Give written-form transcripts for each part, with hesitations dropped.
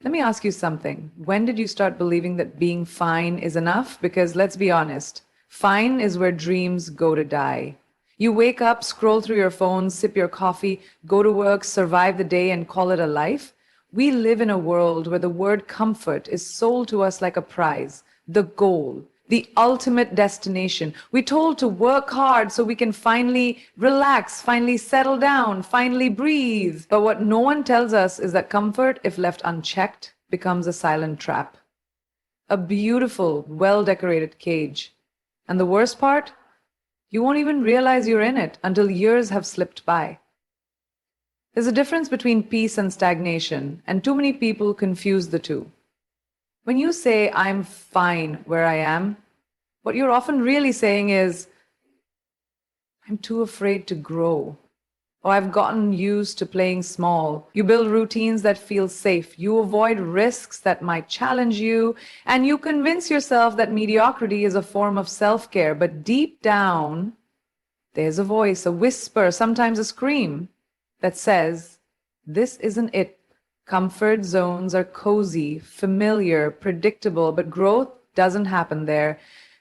Let me ask you something. When did you start believing that being fine is enough? Because let's be honest, fine is where dreams go to die. You wake up, scroll through your phone, sip your coffee, go to work, survive the day, and call it a life. We live in a world where the word comfort is sold to us like a prize, the goal, the ultimate destination. We're told to work hard so we can finally relax, finally settle down, finally breathe. But what no one tells us is that comfort, if left unchecked, becomes a silent trap. A beautiful, well-decorated cage. And the worst part? You won't even realize you're in it until years have slipped by. There's a difference between peace and stagnation, and too many people confuse the two. When you say, I'm fine where I am, what you're often really saying is, I'm too afraid to grow. Or I've gotten used to playing small. You build routines that feel safe. You avoid risks that might challenge you. And you convince yourself that mediocrity is a form of self-care. But deep down, there's a voice, a whisper, sometimes a scream that says, this isn't it. Comfort zones are cozy, familiar, predictable, but growth doesn't happen there.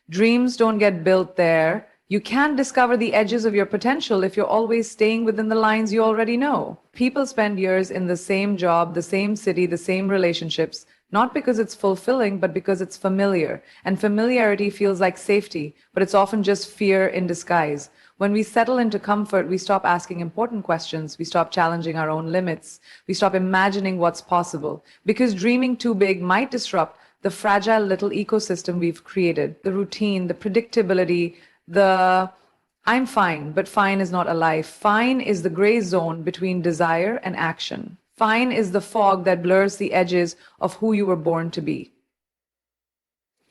Dreams don't get built there. You can't discover the edges of your potential if you're always staying within the lines you already know. People spend years in the same job, the same city, the same relationships, not because it's fulfilling, but because it's familiar. And familiarity feels like safety, but it's often just fear in disguise. When we settle into comfort, we stop asking important questions. We stop challenging our own limits. We stop imagining what's possible. Because dreaming too big might disrupt the fragile little ecosystem we've created, the routine, the predictability, I'm fine, but fine is not alive. Fine is the gray zone between desire and action. Fine is the fog that blurs the edges of who you were born to be.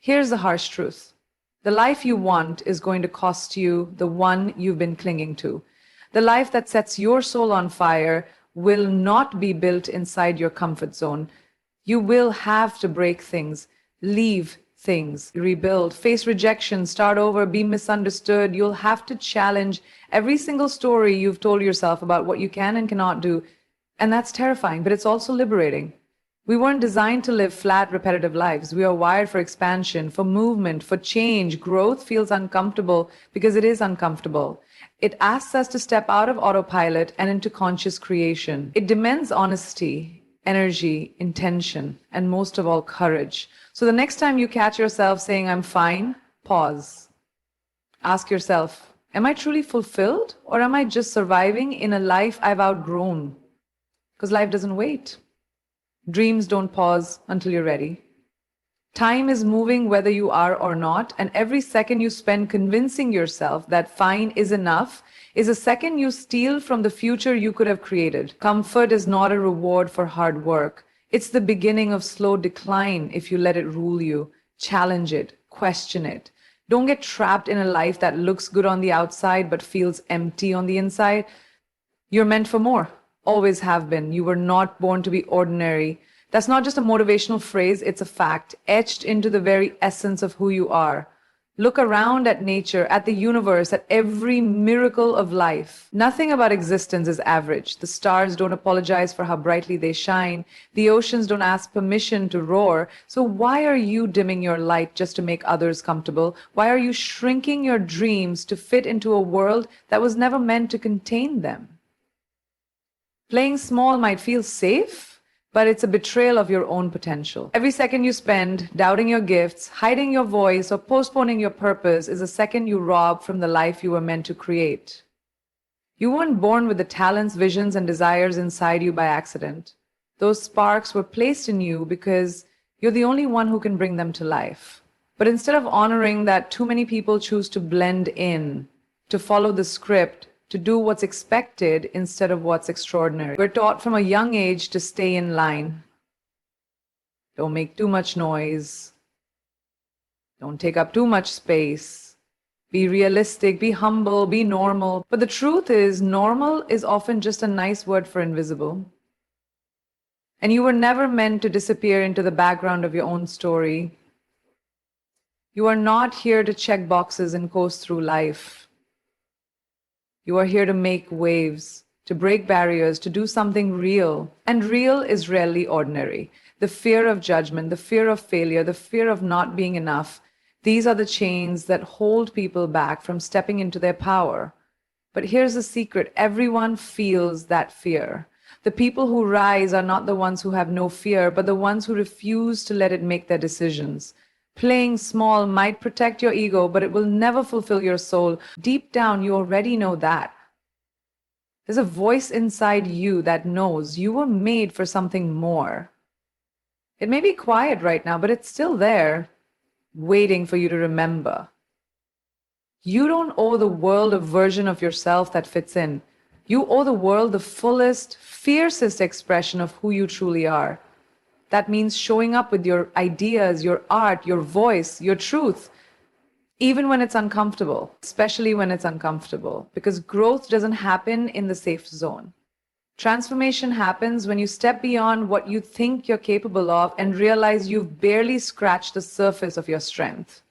Here's the harsh truth. The life you want is going to cost you the one you've been clinging to. The life that sets your soul on fire will not be built inside your comfort zone. You will have to break things, leave things, rebuild, face rejection, start over, be misunderstood. You'll have to challenge every single story you've told yourself about what you can and cannot do. And that's terrifying, but it's also liberating. We weren't designed to live flat, repetitive lives. We are wired for expansion, for movement, for change. Growth feels uncomfortable because it is uncomfortable. It asks us to step out of autopilot and into conscious creation. It demands honesty, energy, intention, and most of all, courage. So the next time you catch yourself saying, I'm fine, pause. Ask yourself, am I truly fulfilled, or am I just surviving in a life I've outgrown? Because life doesn't wait. Dreams don't pause until you're ready. Time is moving whether you are or not, and every second you spend convincing yourself that fine is enough is a second you steal from the future you could have created. Comfort is not a reward for hard work. It's the beginning of slow decline if you let it rule you. Challenge it, question it. Don't get trapped in a life that looks good on the outside but feels empty on the inside. You're meant for more. Always have been. You were not born to be ordinary. That's not just a motivational phrase, it's a fact, etched into the very essence of who you are. Look around at nature, at the universe, at every miracle of life. Nothing about existence is average. The stars don't apologize for how brightly they shine. The oceans don't ask permission to roar. So why are you dimming your light just to make others comfortable? Why are you shrinking your dreams to fit into a world that was never meant to contain them? Playing small might feel safe, but it's a betrayal of your own potential. Every second you spend doubting your gifts, hiding your voice, or postponing your purpose is a second you rob from the life you were meant to create. You weren't born with the talents, visions, and desires inside you by accident. Those sparks were placed in you because you're the only one who can bring them to life. But instead of honoring that, too many people choose to blend in, to follow the script, to do what's expected instead of what's extraordinary. We're taught from a young age to stay in line. Don't make too much noise. Don't take up too much space. Be realistic, be humble, be normal. But the truth is, normal is often just a nice word for invisible. And you were never meant to disappear into the background of your own story. You are not here to check boxes and coast through life. You are here to make waves, to break barriers, to do something real. And real is rarely ordinary. The fear of judgment, the fear of failure, the fear of not being enough. These are the chains that hold people back from stepping into their power. But here's the secret: everyone feels that fear. The people who rise are not the ones who have no fear, but the ones who refuse to let it make their decisions. Playing small might protect your ego, but it will never fulfill your soul. Deep down, you already know that. There's a voice inside you that knows you were made for something more. It may be quiet right now, but it's still there, waiting for you to remember. You don't owe the world a version of yourself that fits in. You owe the world the fullest, fiercest expression of who you truly are. That means showing up with your ideas, your art, your voice, your truth, even when it's uncomfortable, especially when it's uncomfortable, because growth doesn't happen in the safe zone. Transformation happens when you step beyond what you think you're capable of and realize you've barely scratched the surface of your strength.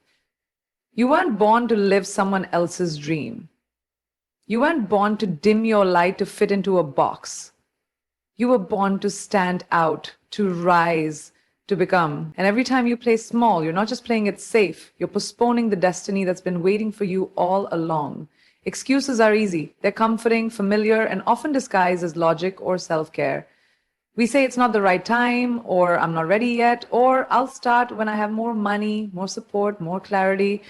You weren't born to live someone else's dream. You weren't born to dim your light to fit into a box. You were born to stand out, to rise, to become. And every time you play small, you're not just playing it safe, you're postponing the destiny that's been waiting for you all along. Excuses are easy. They're comforting, familiar, and often disguised as logic or self-care. We say it's not the right time, or I'm not ready yet, or I'll start when I have more money, more support, more clarity.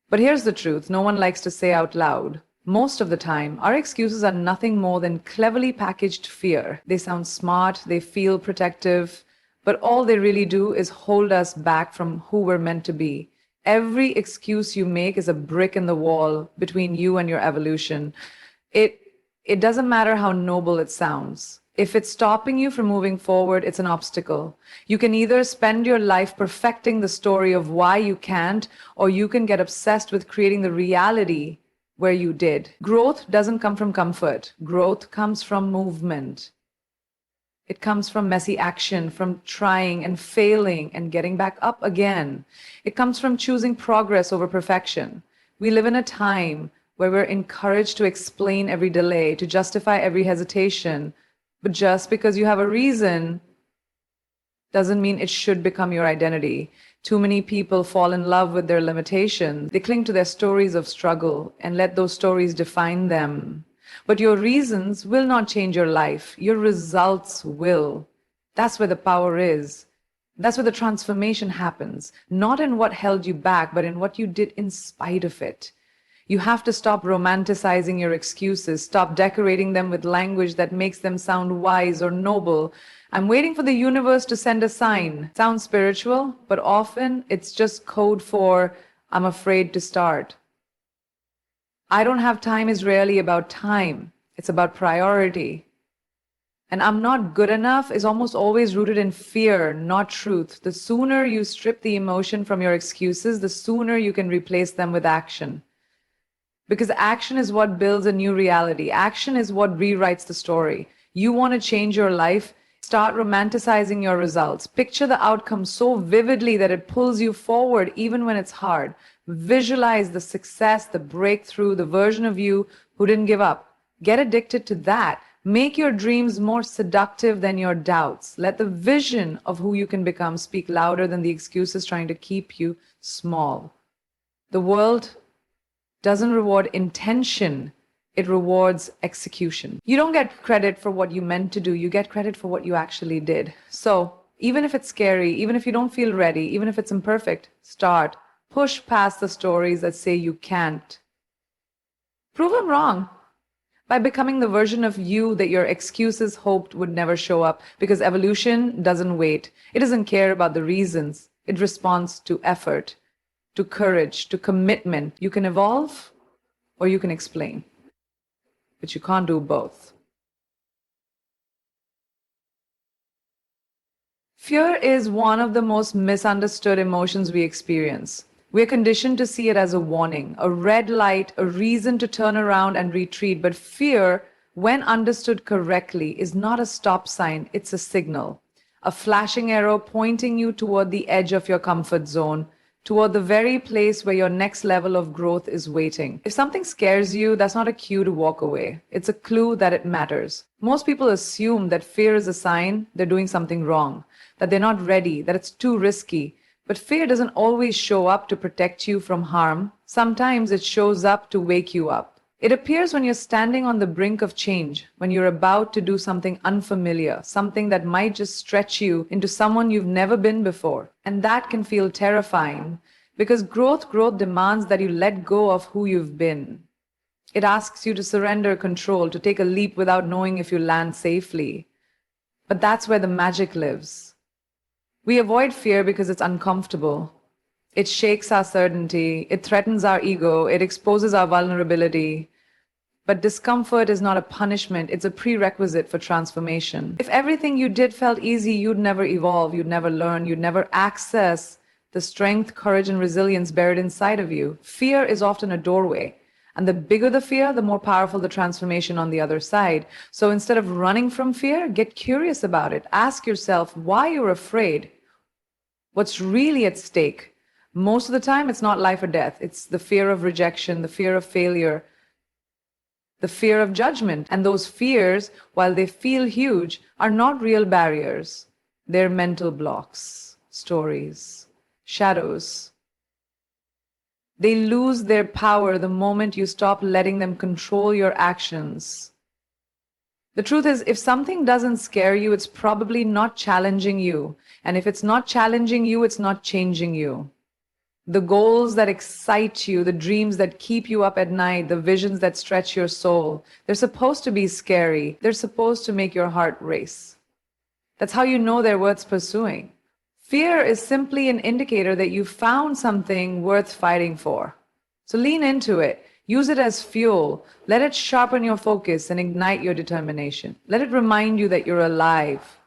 But here's the truth no one likes to say out loud. Most of the time, our excuses are nothing more than cleverly packaged fear. They sound smart, they feel protective, but all they really do is hold us back from who we're meant to be. Every excuse you make is a brick in the wall between you and your evolution. It doesn't matter how noble it sounds. If it's stopping you from moving forward, it's an obstacle. You can either spend your life perfecting the story of why you can't, or you can get obsessed with creating the reality where you did. Growth doesn't come from comfort. Growth comes from movement. It comes from messy action, from trying and failing and getting back up again. It comes from choosing progress over perfection. We live in a time where we're encouraged to explain every delay, to justify every hesitation. But just because you have a reason doesn't mean it should become your identity. Too many people fall in love with their limitations. They cling to their stories of struggle and let those stories define them. But your reasons will not change your life. Your results will. That's where the power is. That's where the transformation happens. Not in what held you back, but in what you did in spite of it. You have to stop romanticizing your excuses, stop decorating them with language that makes them sound wise or noble. I'm waiting for the universe to send a sign. Sounds spiritual, but often it's just code for I'm afraid to start. I don't have time is rarely about time. It's about priority. And I'm not good enough is almost always rooted in fear, not truth. The sooner you strip the emotion from your excuses, the sooner you can replace them with action. Because action is what builds a new reality. Action is what rewrites the story. You want to change your life? Start romanticizing your results. Picture the outcome so vividly that it pulls you forward even when it's hard. Visualize the success, the breakthrough, the version of you who didn't give up. Get addicted to that. Make your dreams more seductive than your doubts. Let the vision of who you can become speak louder than the excuses trying to keep you small. The world doesn't reward intention, it rewards execution. You don't get credit for what you meant to do, you get credit for what you actually did. So, even if it's scary, even if you don't feel ready, even if it's imperfect, start. Push past the stories that say you can't. Prove them wrong by becoming the version of you that your excuses hoped would never show up, because evolution doesn't wait. It doesn't care about the reasons. It responds to effort, to courage, to commitment. You can evolve or you can explain, but you can't do both. Fear is one of the most misunderstood emotions we experience. We're conditioned to see it as a warning, a red light, a reason to turn around and retreat. But fear, when understood correctly, is not a stop sign, it's a signal. A flashing arrow pointing you toward the edge of your comfort zone. toward the very place where your next level of growth is waiting. If something scares you, that's not a cue to walk away. It's a clue that it matters. Most people assume that fear is a sign they're doing something wrong, that they're not ready, that it's too risky. But fear doesn't always show up to protect you from harm. Sometimes it shows up to wake you up. It appears when you're standing on the brink of change, when you're about to do something unfamiliar, something that might just stretch you into someone you've never been before. And that can feel terrifying because growth demands that you let go of who you've been. It asks you to surrender control, to take a leap without knowing if you land safely. But that's where the magic lives. We avoid fear because it's uncomfortable. It shakes our certainty, it threatens our ego, it exposes our vulnerability. But discomfort is not a punishment, it's a prerequisite for transformation. If everything you did felt easy, you'd never evolve, you'd never learn, you'd never access the strength, courage, and resilience buried inside of you. Fear is often a doorway. And the bigger the fear, the more powerful the transformation on the other side. So instead of running from fear, get curious about it. Ask yourself why you're afraid. What's really at stake? Most of the time, it's not life or death. It's the fear of rejection, the fear of failure, the fear of judgment. And those fears, while they feel huge, are not real barriers. They're mental blocks, stories, shadows. They lose their power the moment you stop letting them control your actions. The truth is, if something doesn't scare you, it's probably not challenging you. And if it's not challenging you, it's not changing you. The goals that excite you, the dreams that keep you up at night, the visions that stretch your soul, they're supposed to be scary. They're supposed to make your heart race. That's how you know they're worth pursuing. Fear is simply an indicator that you found something worth fighting for. So lean into it. Use it as fuel. Let it sharpen your focus and ignite your determination. Let it remind you that you're alive,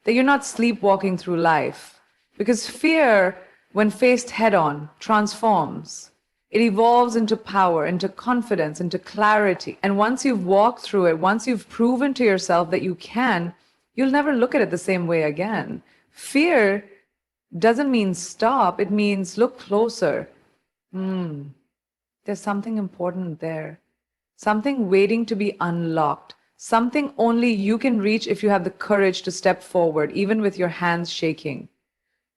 that you're not sleepwalking through life. Because fear, when faced head-on, transforms. It evolves into power, into confidence, into clarity. And once you've walked through it, once you've proven to yourself that you can, you'll never look at it the same way again. Fear doesn't mean stop. It means look closer. There's something important there. Something waiting to be unlocked. Something only you can reach if you have the courage to step forward, even with your hands shaking.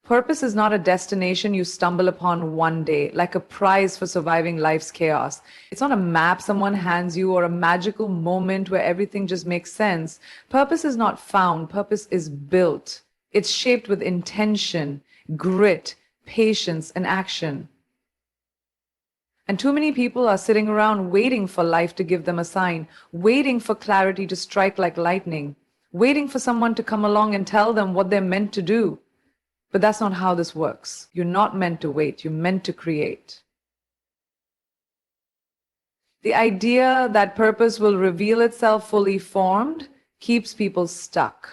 Purpose is not a destination you stumble upon one day, like a prize for surviving life's chaos. It's not a map someone hands you or a magical moment where everything just makes sense. Purpose is not found. Purpose is built. It's shaped with intention, grit, patience, and action. And too many people are sitting around waiting for life to give them a sign, waiting for clarity to strike like lightning, waiting for someone to come along and tell them what they're meant to do. But that's not how this works. You're not meant to wait. You're meant to create. The idea that purpose will reveal itself fully formed keeps people stuck.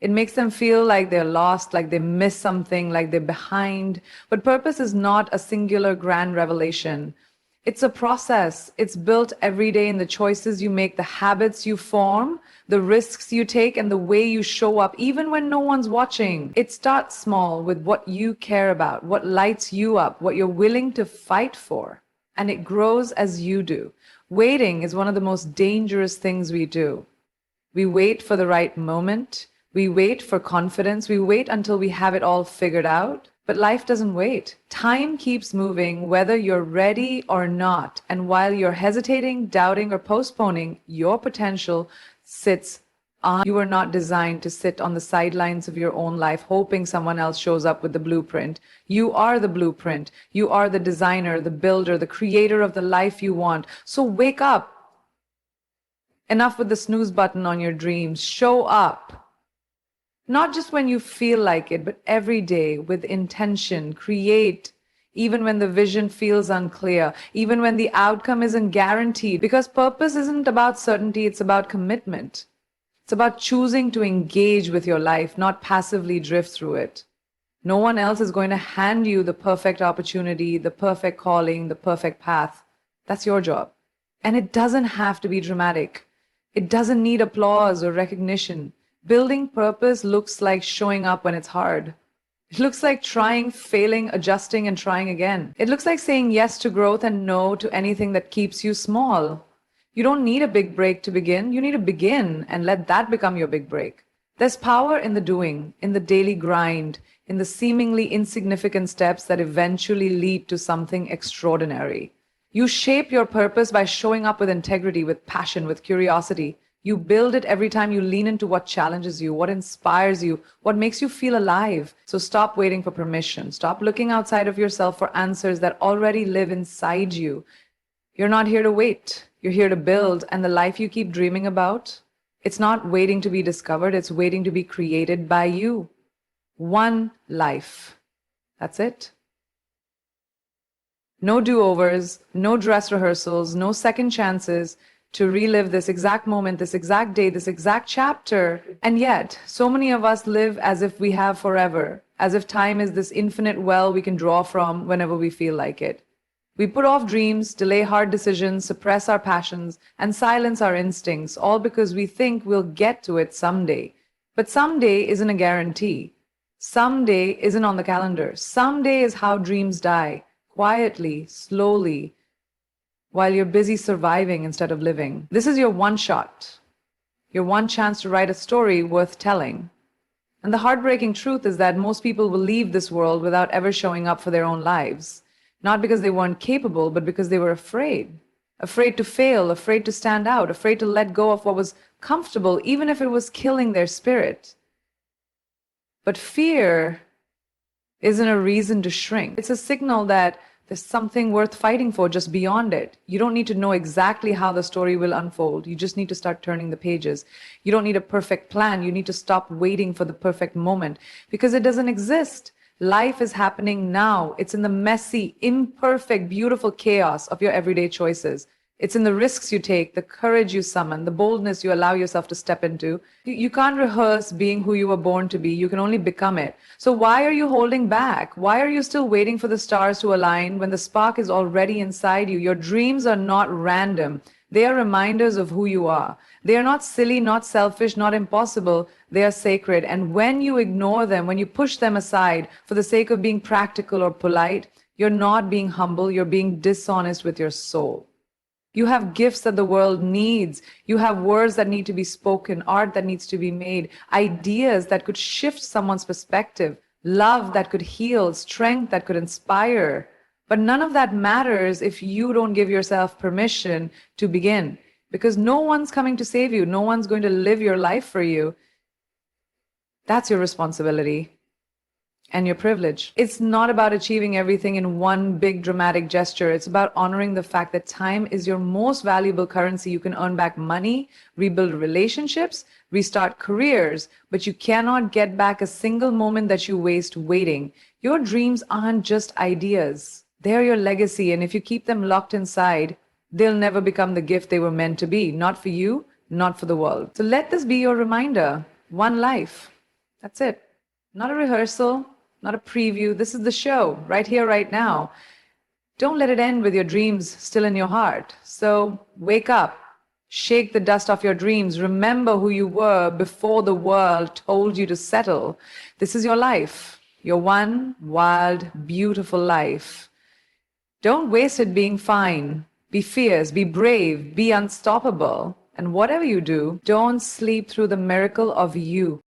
It makes them feel like they're lost, like they missed something, like they're behind. But purpose is not a singular grand revelation. It's a process. It's built every day in the choices you make, the habits you form, the risks you take, and the way you show up, even when no one's watching. It starts small with what you care about, what lights you up, what you're willing to fight for. And it grows as you do. Waiting is one of the most dangerous things we do. We wait for the right moment. We wait for confidence. We wait until we have it all figured out. But life doesn't wait. Time keeps moving whether you're ready or not. And while you're hesitating, doubting, or postponing, your potential sits on. You were not designed to sit on the sidelines of your own life hoping someone else shows up with the blueprint. You are the blueprint. You are the designer, the builder, the creator of the life you want. So wake up. Enough with the snooze button on your dreams. Show up. Not just when you feel like it, but every day with intention. Create, even when the vision feels unclear, even when the outcome isn't guaranteed. Because purpose isn't about certainty, it's about commitment. It's about choosing to engage with your life, not passively drift through it. No one else is going to hand you the perfect opportunity, the perfect calling, the perfect path. That's your job. And it doesn't have to be dramatic. It doesn't need applause or recognition. Building purpose looks like showing up when it's hard. It looks like trying, failing, adjusting, and trying again. It looks like saying yes to growth and no to anything that keeps you small. You don't need a big break to begin. You need to begin and let that become your big break. There's power in the doing, in the daily grind, in the seemingly insignificant steps that eventually lead to something extraordinary. You shape your purpose by showing up with integrity, with passion, with curiosity. You build it every time you lean into what challenges you, what inspires you, what makes you feel alive. So stop waiting for permission. Stop looking outside of yourself for answers that already live inside you. You're not here to wait. You're here to build. And the life you keep dreaming about, it's not waiting to be discovered. It's waiting to be created by you. One life. That's it. No do-overs, no dress rehearsals, no second chances to relive this exact moment, this exact day, this exact chapter. And yet, so many of us live as if we have forever, as if time is this infinite well we can draw from whenever we feel like it. We put off dreams, delay hard decisions, suppress our passions, and silence our instincts, all because we think we'll get to it someday. But someday isn't a guarantee. Someday isn't on the calendar. Someday is how dreams die, quietly, slowly, while you're busy surviving instead of living. This is your one shot, your one chance to write a story worth telling. And the heartbreaking truth is that most people will leave this world without ever showing up for their own lives. Not because they weren't capable, but because they were afraid. Afraid to fail, afraid to stand out, afraid to let go of what was comfortable, even if it was killing their spirit. But fear isn't a reason to shrink. It's a signal that there's something worth fighting for just beyond it. You don't need to know exactly how the story will unfold. You just need to start turning the pages. You don't need a perfect plan. You need to stop waiting for the perfect moment because it doesn't exist. Life is happening now. It's in the messy, imperfect, beautiful chaos of your everyday choices. It's in the risks you take, the courage you summon, the boldness you allow yourself to step into. You can't rehearse being who you were born to be. You can only become it. So why are you holding back? Why are you still waiting for the stars to align when the spark is already inside you? Your dreams are not random. They are reminders of who you are. They are not silly, not selfish, not impossible. They are sacred. And when you ignore them, when you push them aside for the sake of being practical or polite, you're not being humble. You're being dishonest with your soul. You have gifts that the world needs. You have words that need to be spoken, art that needs to be made, ideas that could shift someone's perspective, love that could heal, strength that could inspire. But none of that matters if you don't give yourself permission to begin, because no one's coming to save you. No one's going to live your life for you. That's your responsibility. And your privilege. It's not about achieving everything in one big dramatic gesture. It's about honoring the fact that time is your most valuable currency. You can earn back money, rebuild relationships, restart careers, but you cannot get back a single moment that you waste waiting. Your dreams aren't just ideas. They're your legacy, and if you keep them locked inside, they'll never become the gift they were meant to be. Not for you, not for the world. So let this be your reminder. One life. That's it. Not a rehearsal, not a preview. This is the show, right here, right now. Don't let it end with your dreams still in your heart. So wake up, shake the dust off your dreams. Remember who you were before the world told you to settle. This is your life, your one wild, beautiful life. Don't waste it being fine. Be fierce, be brave, be unstoppable. And whatever you do, don't sleep through the miracle of you.